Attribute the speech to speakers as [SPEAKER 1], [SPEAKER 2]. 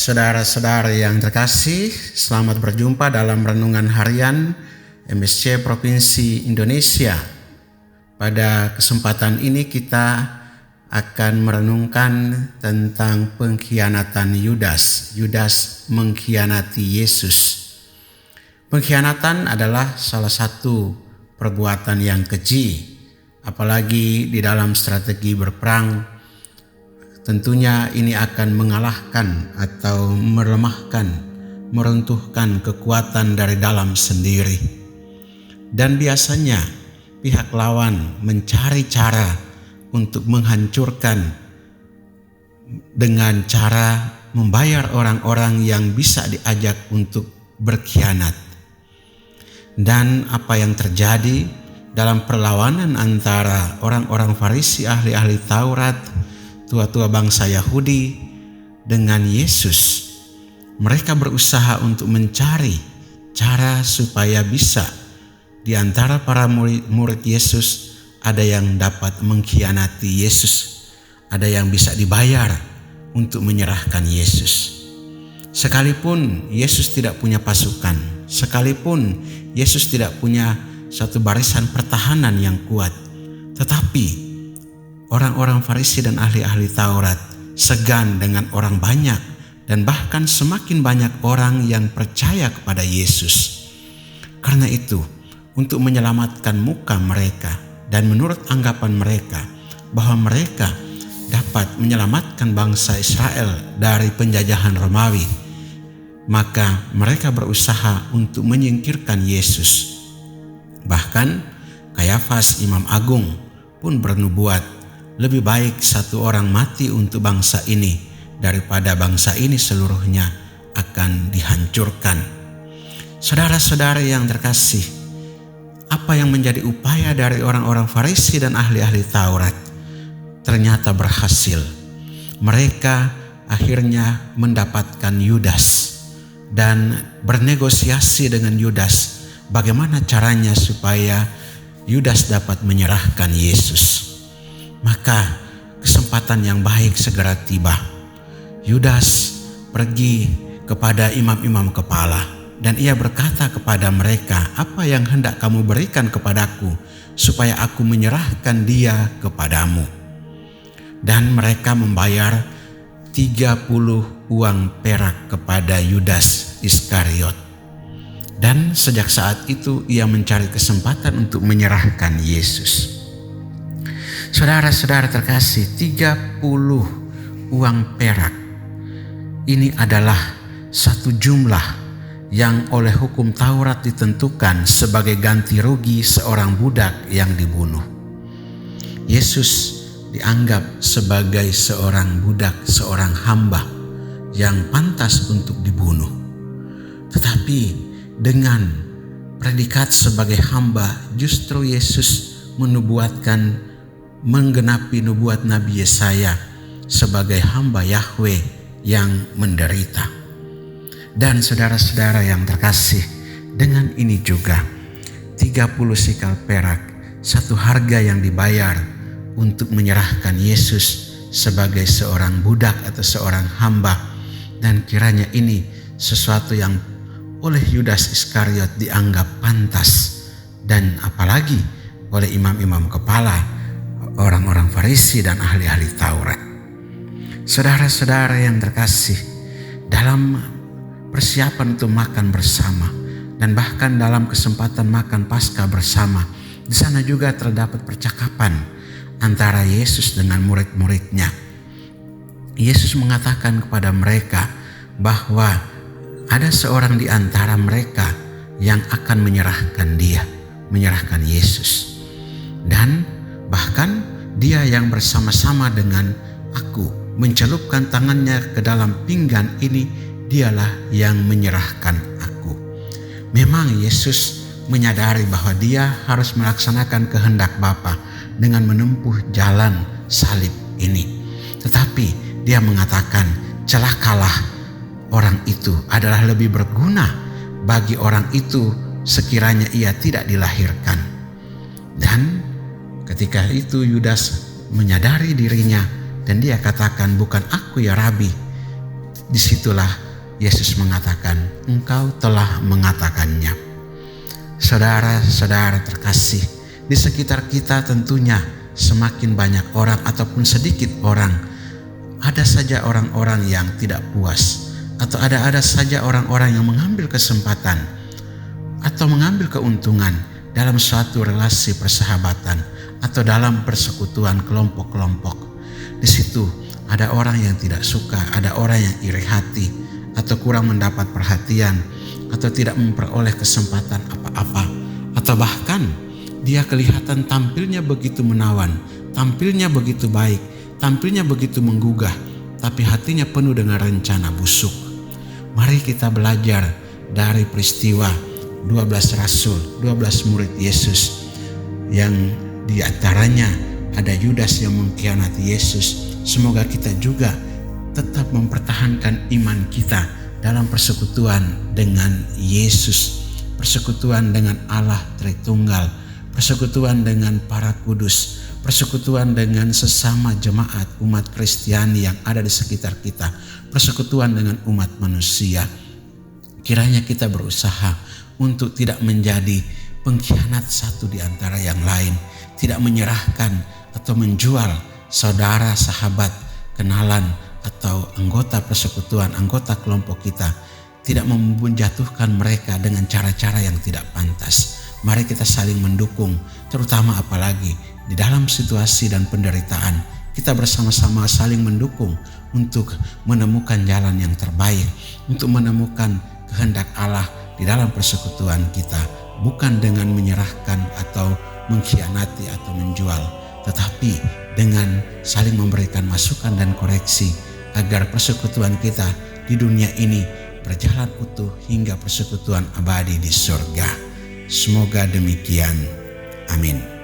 [SPEAKER 1] Saudara-saudara yang terkasih, selamat berjumpa dalam Renungan Harian MSC Provinsi Indonesia. Pada kesempatan ini kita akan merenungkan tentang pengkhianatan Yudas. Yudas mengkhianati Yesus. Pengkhianatan adalah salah satu perbuatan yang keji, apalagi di dalam strategi berperang. Tentunya ini akan mengalahkan atau melemahkan, meruntuhkan kekuatan dari dalam sendiri. Dan biasanya pihak lawan mencari cara untuk menghancurkan dengan cara membayar orang-orang yang bisa diajak untuk berkhianat. Dan apa yang terjadi dalam perlawanan antara orang-orang Farisi, ahli-ahli Taurat, tua-tua bangsa Yahudi dengan Yesus. Mereka berusaha untuk mencari cara supaya bisa di antara para murid Yesus ada yang dapat mengkhianati Yesus, ada yang bisa dibayar untuk menyerahkan Yesus. Sekalipun Yesus tidak punya pasukan, sekalipun Yesus tidak punya satu barisan pertahanan yang kuat, tetapi orang-orang Farisi dan ahli-ahli Taurat segan dengan orang banyak dan bahkan semakin banyak orang yang percaya kepada Yesus. Karena itu, untuk menyelamatkan muka mereka dan menurut anggapan mereka bahwa mereka dapat menyelamatkan bangsa Israel dari penjajahan Romawi, maka mereka berusaha untuk menyingkirkan Yesus. Bahkan Kayafas Imam Agung pun bernubuat, lebih baik satu orang mati untuk bangsa ini daripada bangsa ini seluruhnya akan dihancurkan. Saudara-saudara yang terkasih, apa yang menjadi upaya dari orang-orang Farisi dan ahli-ahli Taurat ternyata berhasil. Mereka akhirnya mendapatkan Yudas dan bernegosiasi dengan Yudas bagaimana caranya supaya Yudas dapat menyerahkan Yesus. Maka kesempatan yang baik segera tiba. Yudas pergi kepada imam-imam kepala dan ia berkata kepada mereka, "Apa yang hendak kamu berikan kepadaku supaya aku menyerahkan dia kepadamu?" Dan mereka membayar 30 uang perak kepada Yudas Iskariot. Dan sejak saat itu ia mencari kesempatan untuk menyerahkan Yesus. Saudara-saudara terkasih, 30 uang perak ini adalah satu jumlah yang oleh hukum Taurat ditentukan sebagai ganti rugi seorang budak yang dibunuh. Yesus dianggap sebagai seorang budak, seorang hamba yang pantas untuk dibunuh. Tetapi dengan predikat sebagai hamba, justru Yesus menggenapi nubuat Nabi Yesaya sebagai hamba Yahweh yang menderita. Dan saudara-saudara yang terkasih, dengan ini juga 30 sikal perak, satu harga yang dibayar untuk menyerahkan Yesus sebagai seorang budak atau seorang hamba. Dan kiranya ini sesuatu yang oleh Yudas Iskariot dianggap pantas, dan apalagi oleh imam-imam kepala, orang-orang Farisi dan ahli-ahli Taurat. Saudara-saudara yang terkasih, dalam persiapan untuk makan bersama dan bahkan dalam kesempatan makan Paskah bersama, di sana juga terdapat percakapan antara Yesus dengan murid-muridnya. Yesus mengatakan kepada mereka bahwa ada seorang di antara mereka yang akan menyerahkan Yesus. Dan bahkan dia yang bersama-sama dengan aku mencelupkan tangannya ke dalam pinggan ini, dialah yang menyerahkan aku. Memang Yesus menyadari bahwa dia harus melaksanakan kehendak Bapa dengan menempuh jalan salib ini. Tetapi dia mengatakan, celakalah orang itu, adalah lebih berguna bagi orang itu sekiranya ia tidak dilahirkan. Dan ketika itu Yudas menyadari dirinya dan dia katakan, "Bukan aku ya Rabi." Disitulah Yesus mengatakan, engkau telah mengatakannya. Saudara-saudara terkasih, di sekitar kita tentunya semakin banyak orang ataupun sedikit orang, ada saja orang-orang yang tidak puas, atau ada saja orang-orang yang mengambil kesempatan atau mengambil keuntungan dalam suatu relasi persahabatan atau dalam persekutuan kelompok-kelompok. Di situ ada orang yang tidak suka, ada orang yang iri hati atau kurang mendapat perhatian atau tidak memperoleh kesempatan apa-apa, atau bahkan dia kelihatan tampilnya begitu menawan, tampilnya begitu baik, tampilnya begitu menggugah, tapi hatinya penuh dengan rencana busuk. Mari kita belajar dari peristiwa 12 rasul, 12 murid Yesus, yang di antaranya ada Yudas yang mengkhianati Yesus. Semoga kita juga tetap mempertahankan iman kita dalam persekutuan dengan Yesus, persekutuan dengan Allah Tritunggal, persekutuan dengan para kudus, persekutuan dengan sesama jemaat umat Kristiani yang ada di sekitar kita, persekutuan dengan umat manusia. Kiranya kita berusaha untuk tidak menjadi pengkhianat satu di antara yang lain, tidak menyerahkan atau menjual saudara, sahabat, kenalan, atau anggota persekutuan, anggota kelompok kita, tidak menjatuhkan mereka dengan cara-cara yang tidak pantas. Mari kita saling mendukung, terutama apalagi di dalam situasi dan penderitaan. Kita bersama-sama saling mendukung untuk menemukan jalan yang terbaik, untuk menemukan kehendak Allah di dalam persekutuan kita, bukan dengan menyerahkan atau mengkhianati atau menjual, tetapi dengan saling memberikan masukan dan koreksi agar persekutuan kita di dunia ini berjalan utuh hingga persekutuan abadi di surga. Semoga demikian. Amin.